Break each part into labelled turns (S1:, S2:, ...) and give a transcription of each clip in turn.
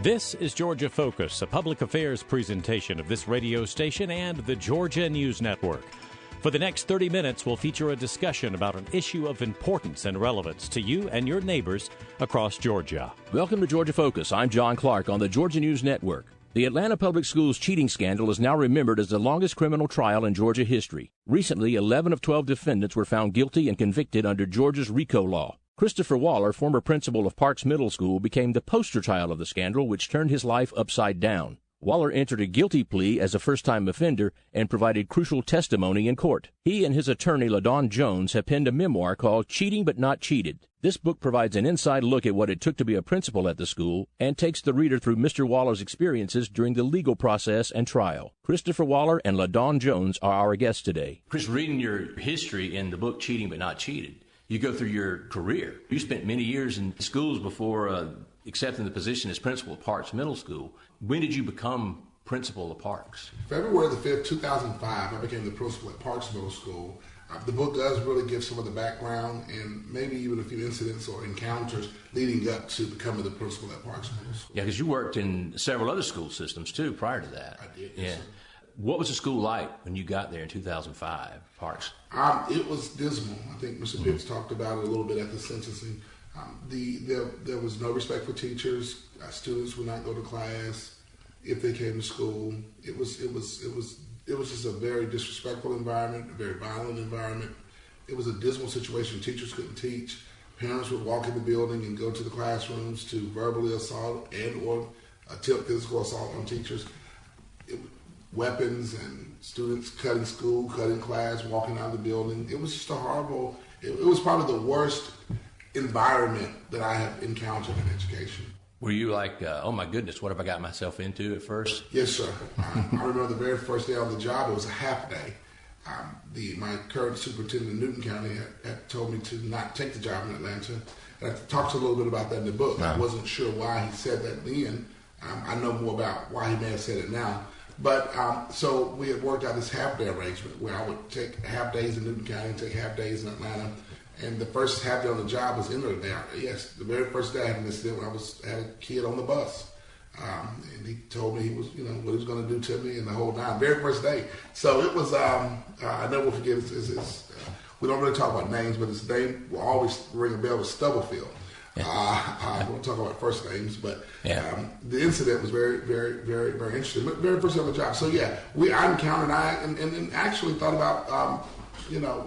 S1: This is Georgia Focus, a public affairs presentation of this radio station and the Georgia News Network. For the next 30 minutes, we'll feature a discussion about an issue of importance and relevance to you and your neighbors across Georgia.
S2: Welcome to Georgia Focus. I'm John Clark on the Georgia News Network. The Atlanta Public Schools cheating scandal is now remembered as the longest criminal trial in Georgia history. Recently, 11 of 12 defendants were found guilty and convicted under Georgia's RICO law. Christopher Waller, former principal of Parks Middle School, became the poster child of the scandal, which turned his life upside down. Waller entered a guilty plea as a first-time offender and provided crucial testimony in court. He and his attorney, LaDawn Jones, have penned a memoir called Cheating But Not Cheated. This book provides an inside look at what it took to be a principal at the school and takes the reader through Mr. Waller's experiences during the legal process and trial. Christopher Waller and LaDawn Jones are our guests today.
S3: Chris, reading your history in the book Cheating But Not Cheated, you go through your career. You spent many years in schools before accepting the position as principal of Parks Middle School. When did you become principal of Parks?
S4: February the 5th, 2005, I became the principal at Parks Middle School. The book does really give some of the background and maybe even a few incidents or encounters leading up to becoming the principal at Parks Middle School.
S3: Yeah, because you worked in several other school systems too prior to that.
S4: I did,
S3: yeah.
S4: Yes, sir.
S3: What was the school like when you got there in 2005, Parks?
S4: It was dismal. I think Mr. Pitts talked about it a little bit at the sentencing. There was no respect for teachers. Students would not go to class if they came to school. It was just a very disrespectful environment, a very violent environment. It was a dismal situation. Teachers couldn't teach. Parents would walk in the building and go to the classrooms to verbally assault and or attempt physical assault on teachers. Weapons and students cutting school, cutting class, walking out of the building. It was just a horrible, it was probably the worst environment that I have encountered in education.
S3: Were you like, oh my goodness, what have I got myself into at first?
S4: Yes, sir. I remember the very first day on the job, it was a half day. My current superintendent in Newton County had told me to not take the job in Atlanta. And I talked a little bit about that in the book. I wasn't sure why he said that then. I know more about why he may have said it now. But so we had worked out this half-day arrangement where I would take half days in Newton County and take half days in Atlanta. And the first half day on the job was in Atlanta. Yes, the very first day I had an incident when I had a kid on the bus. And he told me he was, what he was going to do to me and the whole nine. Very first day. So it was, I never will forget, we don't really talk about names, but his name will always ring a bell with Stubblefield. Yeah. I won't talk about first names, but the incident was very, very, very, very interesting. But very first day on the job. So yeah, I encountered and actually thought about,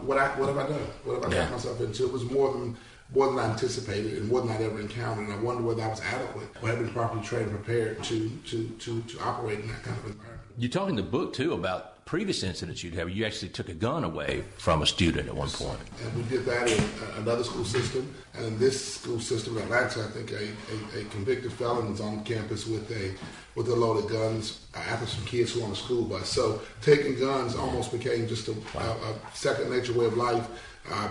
S4: what have I done? What have I got myself into? It was more than I anticipated and more than I'd ever encountered. And I wonder whether I was adequate or had been properly trained and prepared to operate in that kind of environment.
S3: You talk in the book too about previous incidents you'd have. You actually took a gun away from a student at one point.
S4: And we did that in another school system. And in this school system in Atlanta, I think a convicted felon was on campus with a loaded guns after some kids who were on a school bus. So taking guns almost became just a second nature way of life.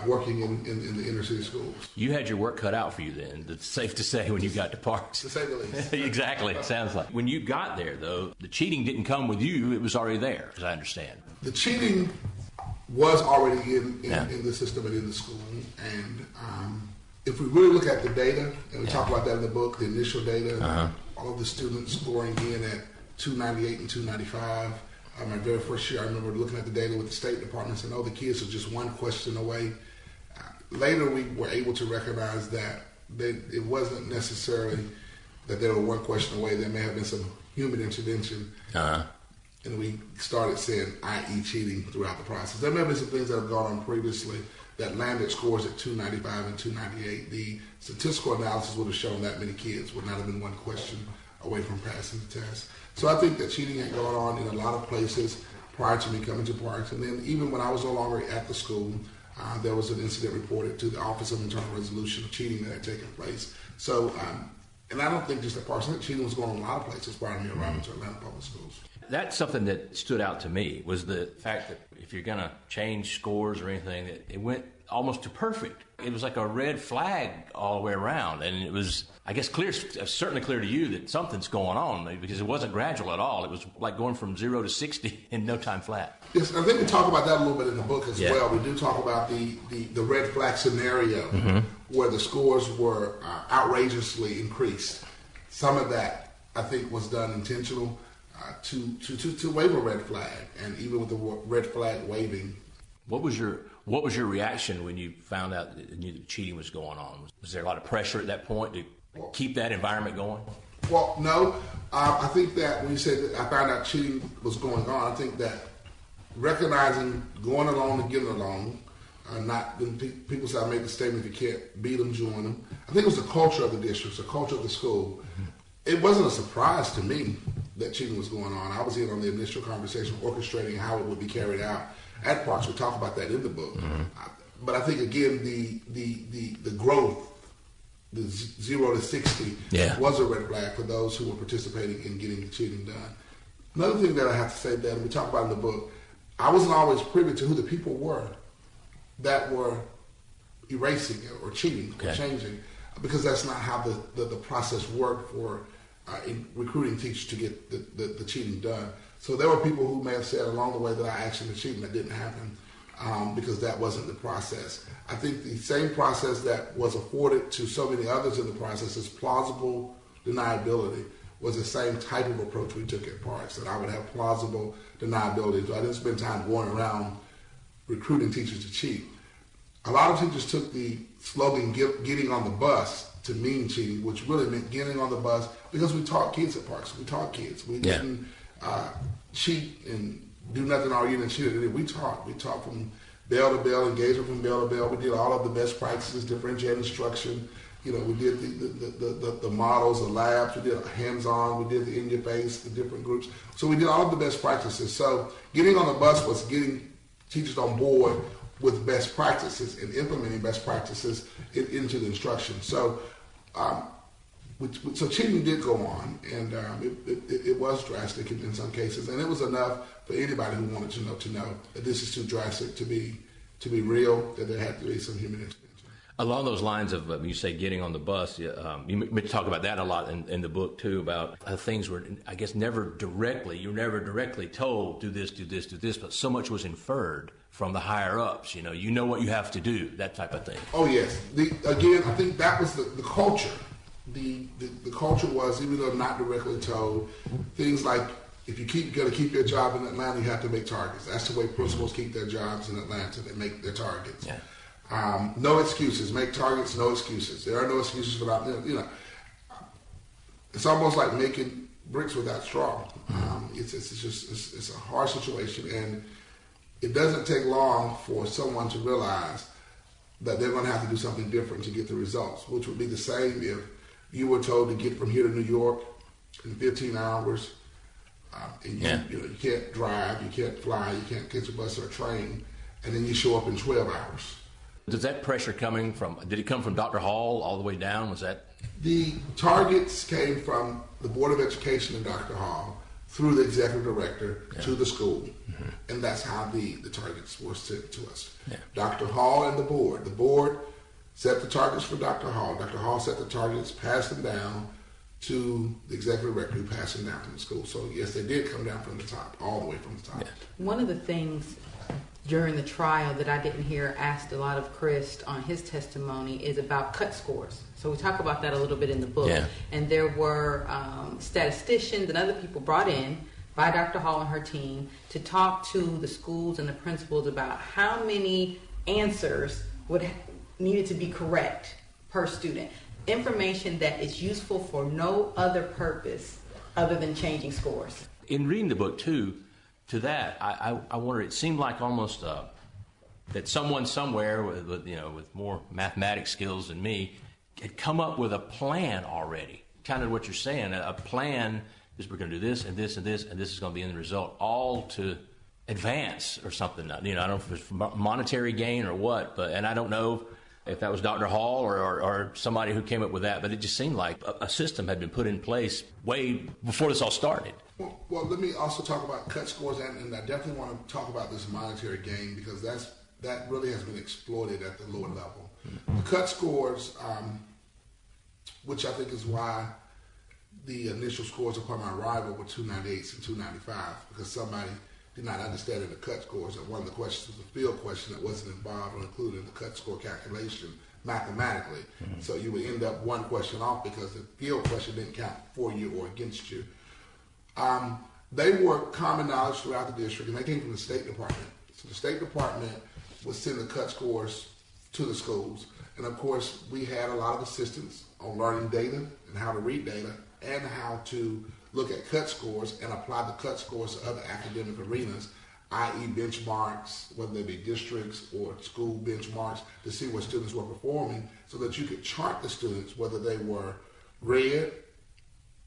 S4: Working in the inner city schools. You
S3: had your work cut out for you then, it's safe to say, when you got to Parks.
S4: To say the least.
S3: Exactly, it sounds like. When you got there, though, the cheating didn't come with you, it was already there, as I understand.
S4: The cheating was already in the system and in the school. And if we really look at the data, and we talk about that in the book, the initial data, all of the students scoring in at 298 and 295, my very first year, I remember looking at the data with the State Department and saying, the kids are just one question away. Later, we were able to recognize that it wasn't necessarily that they were one question away. There may have been some human intervention. And we started saying, i.e. cheating throughout the process. There may have been some things that have gone on previously that landed scores at 295 and 298. The statistical analysis would have shown that many kids would not have been one question away from passing the test. So I think that cheating had gone on in a lot of places prior to me coming to Parks. And then even when I was no longer at the school, there was an incident reported to the Office of Internal Resolution of cheating that had taken place. So, and I don't think just at Parks, I think cheating was going on in a lot of places prior to me arriving to Atlanta Public Schools.
S3: That's something that stood out to me, was the fact that if you're going to change scores or anything, that it went almost to perfect. It was like a red flag all the way around, and it was, I guess, certainly clear to you that something's going on, because it wasn't gradual at all. It was like going from 0 to 60 in no time flat.
S4: Yes, I think we talk about that a little bit in the book as well. We do talk about the red flag scenario where the scores were outrageously increased. Some of that I think was done intentional to wave a red flag, and even with the red flag waving.
S3: What was your reaction when you found out that you knew that cheating was going on? Was there a lot of pressure at that point to keep that environment going?
S4: Well, no. I think that when you said that I found out cheating was going on, I think that recognizing going along and getting along, not when people say I make the statement, if you can't beat them, join them. I think it was the culture of the district, the culture of the school. Mm-hmm. It wasn't a surprise to me that cheating was going on. I was in on the initial conversation, orchestrating how it would be carried out at Parks. We talk about that in the book. Mm-hmm. But I think, again, the growth, the 0 to 60, was a red flag for those who were participating in getting the cheating done. Another thing that I have to say, that we talk about in the book, I wasn't always privy to who the people were that were erasing it or cheating or changing, because that's not how the process worked for in recruiting teachers to get the cheating done. So there were people who may have said along the way that I actually was cheating. That didn't happen because that wasn't the process. I think the same process that was afforded to so many others in the process is plausible deniability, was the same type of approach we took at Parks, that I would have plausible deniability. So I didn't spend time going around recruiting teachers to cheat. A lot of teachers took the slogan getting on the bus to mean cheating, which really meant getting on the bus because we taught kids at Parks. We taught kids. We didn't cheat and do nothing all year and cheat. We taught. We taught from bell to bell, engagement from bell to bell. We did all of the best practices, differentiated instruction. You know, we did the models, the labs. We did hands-on. We did the in-your-face, the different groups. So we did all of the best practices. So getting on the bus was getting teachers on board with best practices and implementing best practices into the instruction. So so cheating did go on, and it was drastic in some cases, and it was enough for anybody who wanted to know that this is too drastic to be real, that there had to be some human intervention. Along those lines of you say getting on the bus, you talk about that a lot in the book too, about how things were, I guess, you were never directly told do this, but so much was inferred from the higher ups. You know what you have to do, that type of thing. Oh yes, again, I think that was the culture. The culture was, even though not directly told, things like if you're going to keep your job in Atlanta, you have to make targets. That's the way principals keep their jobs in Atlanta. They make their targets. Yeah. No excuses. Make targets, no excuses. There are no excuses for that. It's almost like making bricks without straw. It's a hard situation, and it doesn't take long for someone to realize that they're going to have to do something different to get the results, which would be the same if you were told to get from here to New York in 15 hours, and you can't drive, you can't fly, you can't catch a bus or a train, and then you show up in 12 hours. Does that pressure did it come from Dr. Hall all the way down? Was that? The targets came from the Board of Education and Dr. Hall through the executive director to the school. Mm-hmm. And that's how the targets were sent to us. Yeah. Dr. Hall and the board set the targets for Dr. Hall. Dr. Hall set the targets, passed them down to the executive director, who passed them down from the school. So yes, they did come down from the top, all the way from the top. Yeah.
S5: One of the things during the trial that I didn't hear asked a lot of Chris on his testimony is about cut scores. So we talk about that a little bit in the book. Yeah. And there were statisticians and other people brought in by Dr. Hall and her team to talk to the schools and the principals about how many answers needed to be correct per student. Information that is useful for no other purpose other than changing scores. In reading the book too, to that, I wonder, it seemed like almost that someone somewhere with more mathematics skills than me had come up with a plan already. Kind of what you're saying, a plan is we're going to do this and this and this, and this is going to be in the result, all to advance or something. I don't know if it's monetary gain or what, and I don't know if that was Dr. Hall or somebody who came up with that, but it just seemed like a system had been put in place way before this all started. Well, let me also talk about cut scores, and I definitely want to talk about this monetary gain, because that really has been exploited at the lower level. Mm-hmm. The cut scores, which I think is why the initial scores upon my arrival were 298s and 295, because somebody did not understand the cut scores, and one of the questions was a field question that wasn't involved or included in the cut score calculation
S4: mathematically. So you would end up one question off because the field question didn't count for you or against you. They were common knowledge throughout the district, and they came from the State Department. So the State Department would send the cut scores to the schools. And of course, we had a lot of assistance on learning data and how to read data and how to look at cut scores and apply the cut scores to other academic arenas, i.e. benchmarks, whether they be districts or school benchmarks, to see what students were performing so that you could chart the students, whether they were red,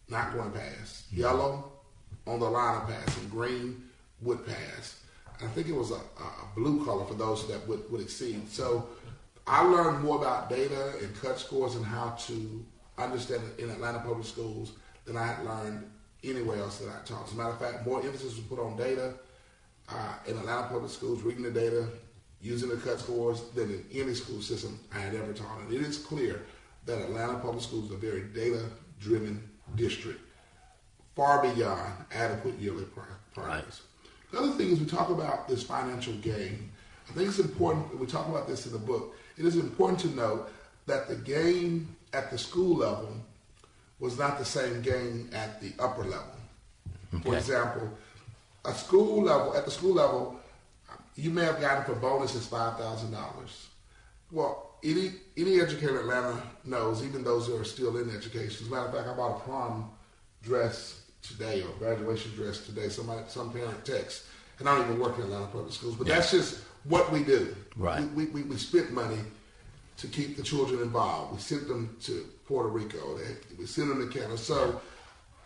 S4: not going to pass, yellow, on the line of passing, green, would pass. I think it was a blue color for those that would exceed. So I learned more about data and cut scores and how to understand it in Atlanta Public Schools than I had learned anywhere else that I taught. As a matter of fact, more emphasis was put on data in Atlanta Public Schools, reading the data, using the cut scores, than in any school system I had ever taught. And it is clear that Atlanta Public Schools is a very data-driven district, far beyond adequate yearly progress. The other thing is we talk about this financial gain. I think it's important, we talk about this in the book, it is important to note that the gain at the school level was not the same gain at the upper level. Okay. For example, at the school level, you may have gotten for bonuses $5,000. Well, any educator in Atlanta knows, even those who are still in education. As a matter of fact, I bought a prom dress today or graduation dress today. Some parent texts, and I don't even work in Atlanta Public Schools, but that's just what we do. Right. We spent money to keep the children involved. We sent them to Puerto Rico. We sent them to Canada. So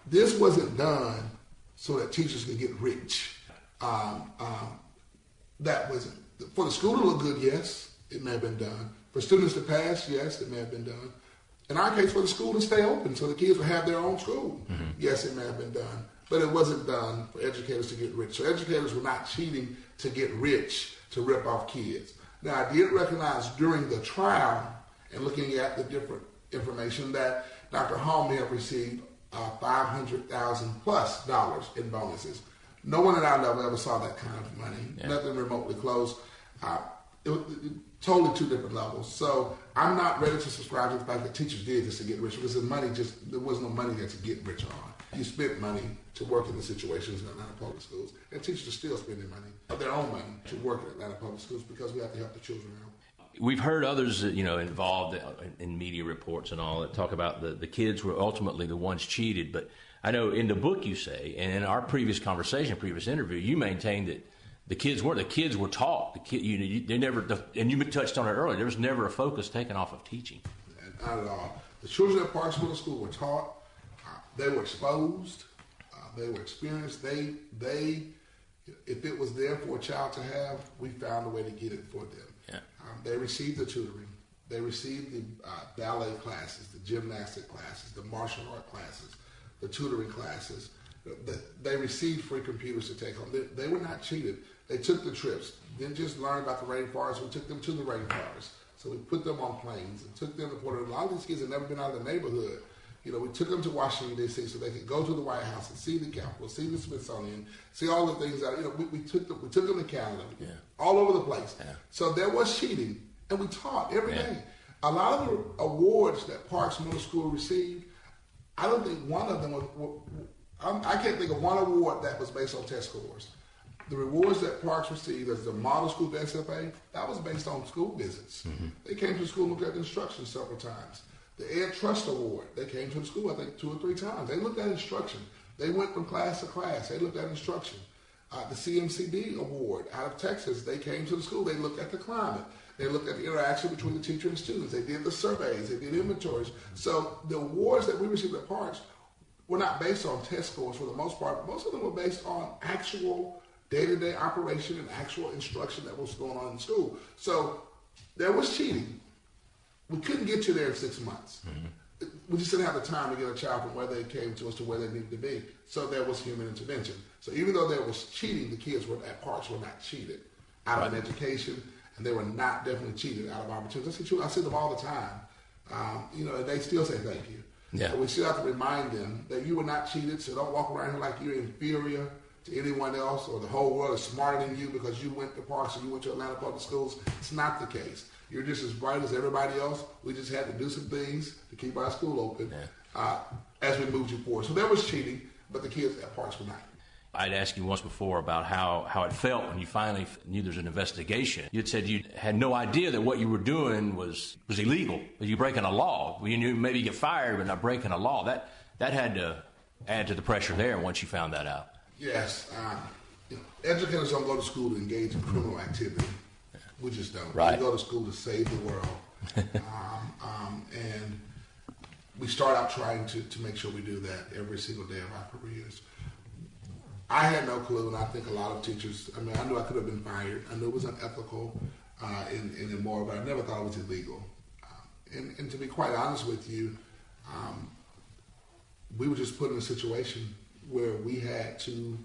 S4: this wasn't done so that teachers could get rich. That wasn't. For the school to look good, yes, it may have been done. For students to pass, yes, it may have been done. In our case, for the school to stay open so the kids would have their own school, yes, it may have been done. But it wasn't done for educators to get rich. So educators were not cheating to get rich, to rip off kids. Now, I did recognize during the trial and looking at the different information that Dr. Hall may have received $500,000 plus in bonuses. No one at our level ever saw that kind of money, nothing remotely close. It was totally two different levels. So I'm not ready to subscribe to the fact that teachers did this to get rich, because there was no money there to get rich on. You spent money to work in the situations in Atlanta Public Schools, and teachers are still spending money, their own money, to work in Atlanta Public Schools because we have to help the children out.
S3: We've heard others, involved in media reports and all that talk about the kids were ultimately the ones cheated. But I know in the book you say, and in our previous interview, you maintained that the kids were taught. They never, and you touched on it earlier. There was never a focus taken off of teaching.
S4: Not at all. The children at Parks Middle School were taught. They were exposed. They were experienced. They, if it was there for a child to have, we found a way to get it for them. Yeah. They received the tutoring. They received the ballet classes, the gymnastic classes, the martial art classes, the tutoring classes. They received free computers to take home. They were not cheated. They took the trips. Didn't just learn about the rainforest. We took them to the rainforest. So we put them on planes and took them to Puerto Rico. A lot of these kids had never been out of the neighborhood. We took them to Washington, D.C. so they could go to the White House and see the Capitol, see the Smithsonian, see all the things that, we took them to Canada, all over the place. Yeah. So there was cheating, and we taught every day. A lot of the awards that Parks Middle School received, I don't think one of them I can't think of one award that was based on test scores. The rewards that Parks received as the model school for SFA, that was based on school visits. Mm-hmm. They came to the school and looked at the instruction several times. The Ed Trust Award, they came to the school, I think, 2 or 3 times. They looked at instruction. They went from class to class. They looked at instruction. The CMCD Award out of Texas, they came to the school. They looked at the climate. They looked at the interaction between the teacher and students. They did the surveys. They did inventories. So the awards that we received at Parks were not based on test scores for the most part. Most of them were based on actual day-to-day operation and actual instruction that was going on in school. So there was cheating. We couldn't get you there in 6 months. Mm-hmm. We just didn't have the time to get a child from where they came to us to where they needed to be. So there was human intervention. So even though there was cheating, the kids at Parks were not cheated out of an education, and they were not definitely cheated out of opportunities. I see them all the time. And they still say thank you. Yeah. So we still have to remind them that you were not cheated, so don't walk around here like you're inferior to anyone else or the whole world is smarter than you because you went to Parks or you went to Atlanta Public Schools. It's not the case. You're just as bright as everybody else. We just had to do some things to keep our school open as we moved you forward. So there was cheating, but the kids at parts were not.
S3: I'd asked you once before about how it felt when you finally knew there was an investigation. You'd said you had no idea that what you were doing was illegal, that you were breaking a law. You knew maybe you get fired, but not breaking a law. That had to add to the pressure there once you found that out.
S4: Yes. Educators don't go to school to engage in criminal activity. We just don't.
S3: Right.
S4: We go to school to save the world. And we start out trying to make sure we do that every single day of our careers. I had no clue, and I think a lot of teachers, I knew I could have been fired. I knew it was unethical and immoral, but I never thought it was illegal. And to be quite honest with you, we were just put in a situation where we had to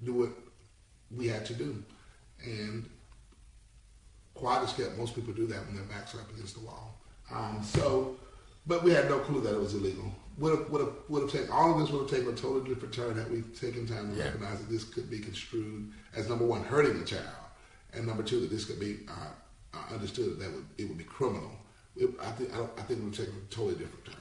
S4: do what we had to do. And quiet as kept, most people do that when their backs are up against the wall. But we had no clue that it was illegal. Would have taken, all of this would have taken a totally different turn had we taken time to recognize that this could be construed as, number one, hurting the child, and number two, that this could be understood that it would be criminal. I think it would have taken a totally different turn.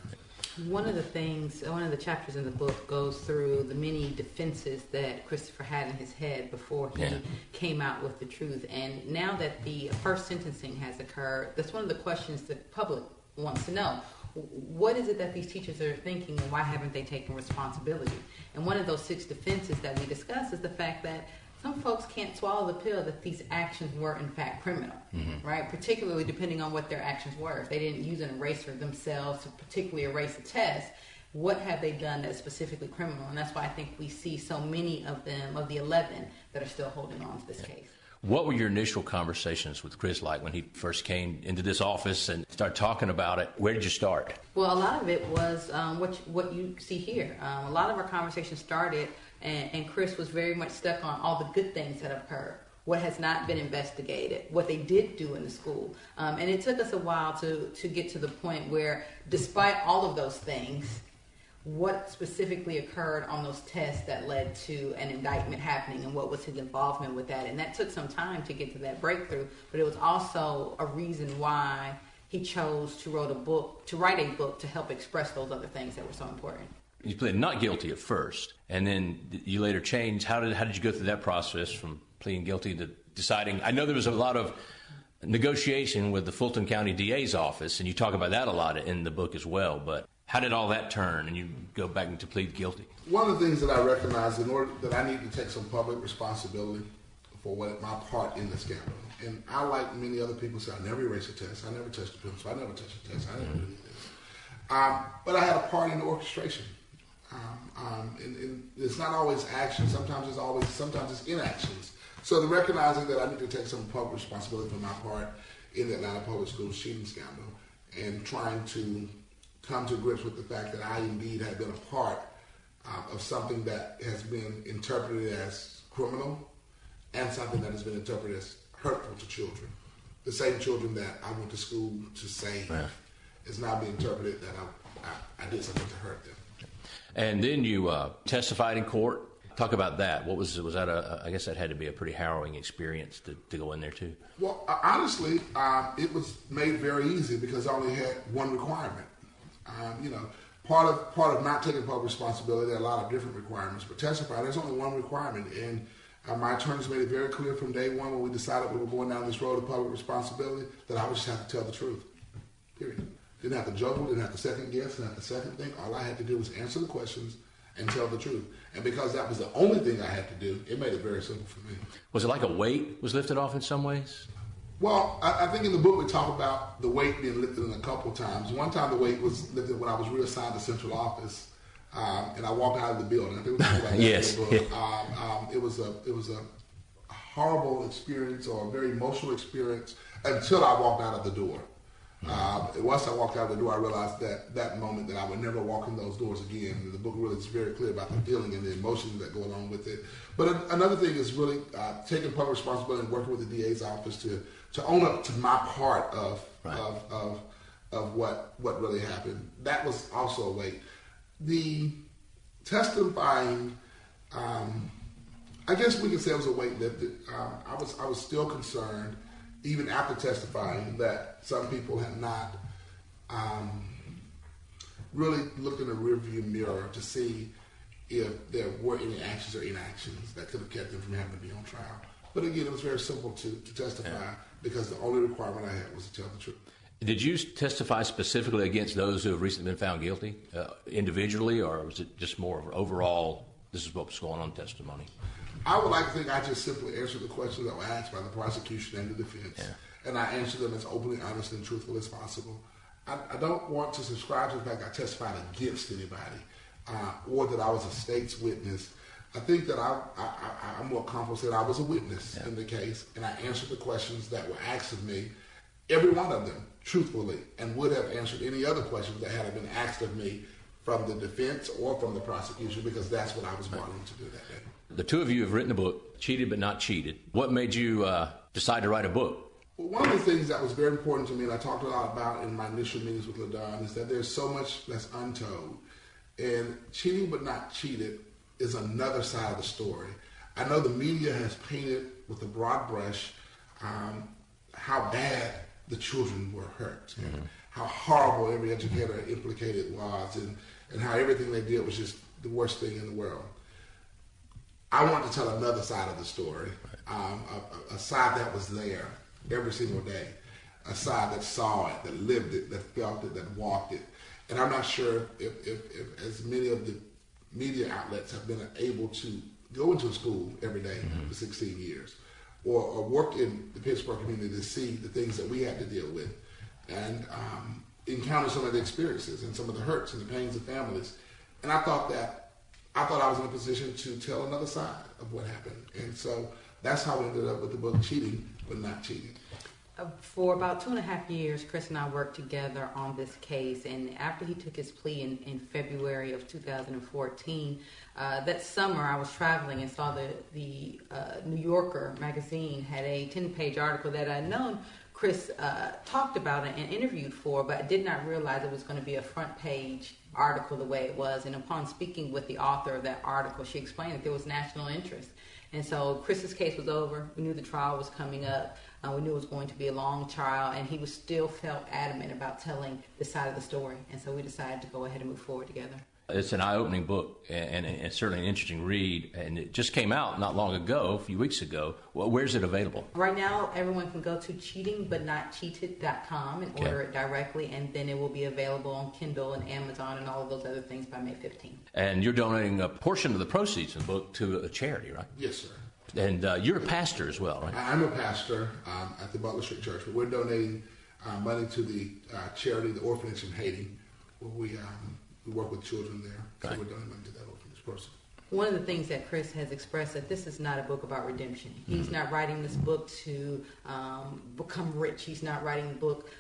S5: One of the chapters in the book goes through the many defenses that Christopher had in his head before he came out with the truth. And now that the first sentencing has occurred, that's one of the questions the public wants to know. What is it that these teachers are thinking, and why haven't they taken responsibility? And one of those 6 defenses that we discuss is the fact that some folks can't swallow the pill that these actions were in fact criminal, right? Particularly depending on what their actions were. If they didn't use an eraser themselves to particularly erase a test, what have they done that's specifically criminal? And that's why I think we see so many of them, of the 11, that are still holding on to this case.
S3: What were your initial conversations with Chris like when he first came into this office and started talking about it? Where did you start?
S5: Well, a lot of it was what you see here. A lot of our conversations started, and Chris was very much stuck on all the good things that have occurred, what has not been investigated, what they did do in the school. And it took us a while to get to the point where, despite all of those things, what specifically occurred on those tests that led to an indictment happening, and what was his involvement with that. And that took some time to get to that breakthrough, but it was also a reason why he chose to write a book to help express those other things that were so important.
S3: You pleaded not guilty at first, and then you later changed. How did you go through that process from pleading guilty to deciding? I know there was a lot of negotiation with the Fulton County DA's office, and you talk about that a lot in the book as well, but how did all that turn and you go back to plead guilty?
S4: One of the things that I recognized in order that I need to take some public responsibility for my part in the scandal. And I, like many other people, say I never erased a test, I never touched a pencil, I never touched a test, I never did this. But I had a part in the orchestration. And it's not always action, sometimes it's inactions. So the recognizing that I need to take some public responsibility for my part in the Atlanta Public Schools cheating scandal, and trying to come to grips with the fact that I indeed had been a part of something that has been interpreted as criminal and something that has been interpreted as hurtful to children. The same children that I went to school to save is now being interpreted that I did something to hurt them.
S3: And then you testified in court. Talk about that. Was that I guess that had to be a pretty harrowing experience to go in there too.
S4: Well, honestly, it was made very easy because I only had one requirement. Part of not taking public responsibility, there are a lot of different requirements, but testify, there's only one requirement. And my attorneys made it very clear from day one when we decided we were going down this road of public responsibility that I would just have to tell the truth, period. Didn't have to juggle, didn't have to second guess, didn't have to second think. All I had to do was answer the questions and tell the truth. And because that was the only thing I had to do, it made it very simple for me.
S3: Was it like a weight was lifted off in some ways?
S4: Well, I think in the book we talk about the weight being lifted in a couple times. One time the weight was lifted when I was reassigned to central office, and I walked out of the building. I think we talked about that
S3: yes.
S4: in the book. It was a horrible experience, or a very emotional experience, until I walked out of the door. Once I walked out of the door, I realized that moment that I would never walk in those doors again. And the book really is very clear about the feeling and the emotions that go along with it. But another thing is really taking public responsibility and working with the DA's office to own up to my part of what really happened. That was also a weight. The testifying, I guess we could say it was a weight lifted. I was still concerned even after testifying, that some people had not really looked in the rearview mirror to see if there were any actions or inactions that could have kept them from having to be on trial. But again, it was very simple to testify because the only requirement I had was to tell the truth.
S3: Did you testify specifically against those who have recently been found guilty, individually, or was it just more of an overall, this is what was going on testimony?
S4: I would like to think I just simply answered the questions that were asked by the prosecution and the defense, and I answered them as openly, honest, and truthful as possible. I don't want to subscribe to the fact I testified against anybody or that I was a state's witness. I think that I'm more comfortable saying I was a witness in the case, and I answered the questions that were asked of me, every one of them, truthfully, and would have answered any other questions that had been asked of me from the defense or from the prosecution, because that's what I was wanting to do that day.
S3: The two of you have written a book, Cheated But Not Cheated. What made you decide to write a book?
S4: Well, one of the things that was very important to me, and I talked a lot about in my initial meetings with LaDawn, is that there's so much that's untold. And cheating but not cheated is another side of the story. I know the media has painted with a broad brush how bad the children were hurt, and how horrible every educator implicated was, and how everything they did was just the worst thing in the world. I want to tell another side of the story, a side that was there every single day, a side that saw it, that lived it, that felt it, that walked it. And I'm not sure if as many of the media outlets have been able to go into a school every day for 16 years, or work in the Pittsburgh community to see the things that we had to deal with, and encounter some of the experiences and some of the hurts and the pains of families. And I thought I was in a position to tell another side of what happened. And so that's how we ended up with the book Cheating But Not Cheating.
S5: For about 2.5 years, Chris and I worked together on this case, and after he took his plea in February of 2014, that summer I was traveling and saw the New Yorker magazine had a 10-page article that I'd known Chris talked about and interviewed for, but I did not realize it was going to be a front-page article the way it was. And upon speaking with the author of that article, she explained that there was national interest. And so Chris's case was over. We knew the trial was coming up. We knew it was going to be a long trial, and he was still felt adamant about telling this side of the story. And so we decided to go ahead and move forward together. It's
S3: an eye-opening book, and certainly an interesting read. And it just came out not long ago, a few weeks ago. Well, where's it available?
S5: Right now, everyone can go to cheatingbutnotcheated.com and order it directly, and then it will be available on Kindle and Amazon and all of those other things by May 15th.
S3: And you're donating a portion of the proceeds of the book to a charity, right?
S4: Yes, sir.
S3: And you're a pastor as well, right?
S4: I'm a pastor at the Butler Street Church, but we're donating money to the charity, the orphanage in Haiti, where we work with children there. So we're donating money to that orphanage person.
S5: One of the things that Chris has expressed that this is not a book about redemption. He's not writing this book to become rich. He's not writing the book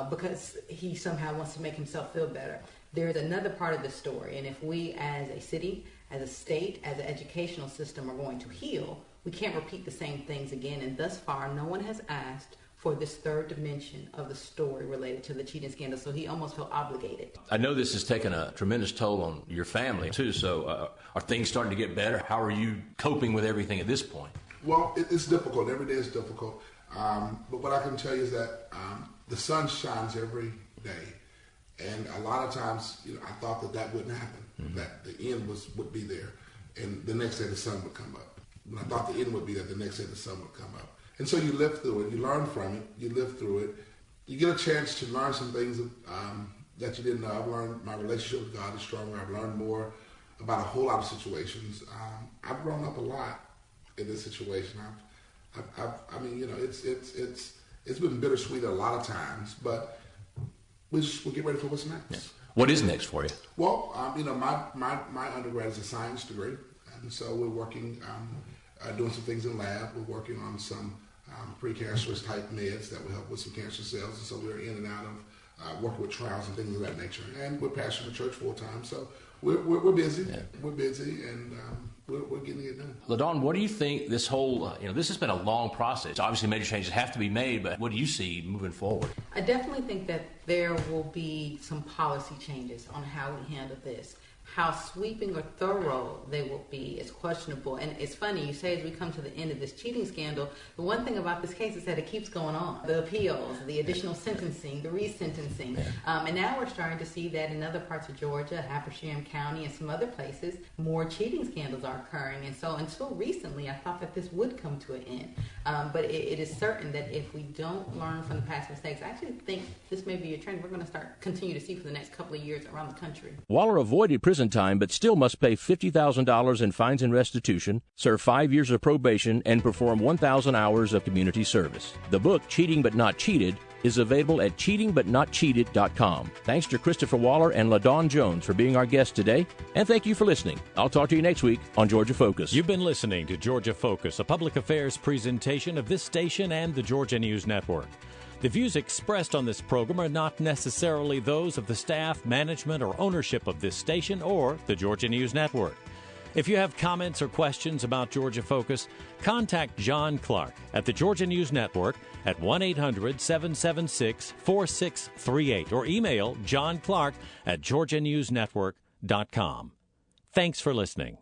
S5: because he somehow wants to make himself feel better. There's another part of the story, and if we as a city, as a state, as an educational system are going to heal, we can't repeat the same things again. And thus far, no one has asked for this third dimension of the story related to the cheating scandal, so he almost felt obligated.
S3: I know this has taken a tremendous toll on your family, too, so are things starting to get better? How are you coping with everything at this point?
S4: Well, it's difficult. Every day is difficult. But what I can tell you is that the sun shines every day. And a lot of times, I thought that wouldn't happen, that the end would be there. And the next day the sun would come up. When I thought the end would be there, the next day the sun would come up. And so you live through it, you learn from it, you live through it. You get a chance to learn some things that you didn't know. I've learned my relationship with God is stronger. I've learned more about a whole lot of situations. I've grown up a lot in this situation. It's been bittersweet a lot of times, but we'll get ready for what's next.
S3: Yeah. What is next for you?
S4: Well, my undergrad is a science degree, and so we're working, doing some things in lab. We're working on some precancerous type meds that will help with some cancer cells, and so we're in and out of working with trials and things of that nature. And we're pastoring the church full time, so we're busy. Yeah. We're busy, and we're getting it done.
S3: LaDawn, what do you think this whole, this has been a long process. Obviously, major changes have to be made, but what do you see moving forward?
S5: I definitely think that there will be some policy changes on how we handle this. how sweeping or thorough they will be is questionable. And it's funny, you say as we come to the end of this cheating scandal, the one thing about this case is that it keeps going on. The appeals, the additional sentencing, the resentencing. And now we're starting to see that in other parts of Georgia, Habersham County, and some other places, more cheating scandals are occurring. And so until recently, I thought that this would come to an end. But it is certain that if we don't learn from the past mistakes, I actually think this may be a trend we're going to continue to see for the next couple of years around the country.
S2: Waller avoided prison time but still must pay $50,000 in fines and restitution, serve 5 years of probation, and perform 1,000 hours of community service. The book, Cheating But Not Cheated, is available at cheatingbutnotcheated.com. Thanks to Christopher Waller and LaDawn Jones for being our guests today, and thank you for listening. I'll talk to you next week on Georgia Focus.
S1: You've been listening to Georgia Focus, a public affairs presentation of this station and the Georgia News Network. The views expressed on this program are not necessarily those of the staff, management, or ownership of this station or the Georgia News Network. If you have comments or questions about Georgia Focus, contact John Clark at the Georgia News Network at 1-800-776-4638 or email johnclark@georgianewsnetwork.com. Thanks for listening.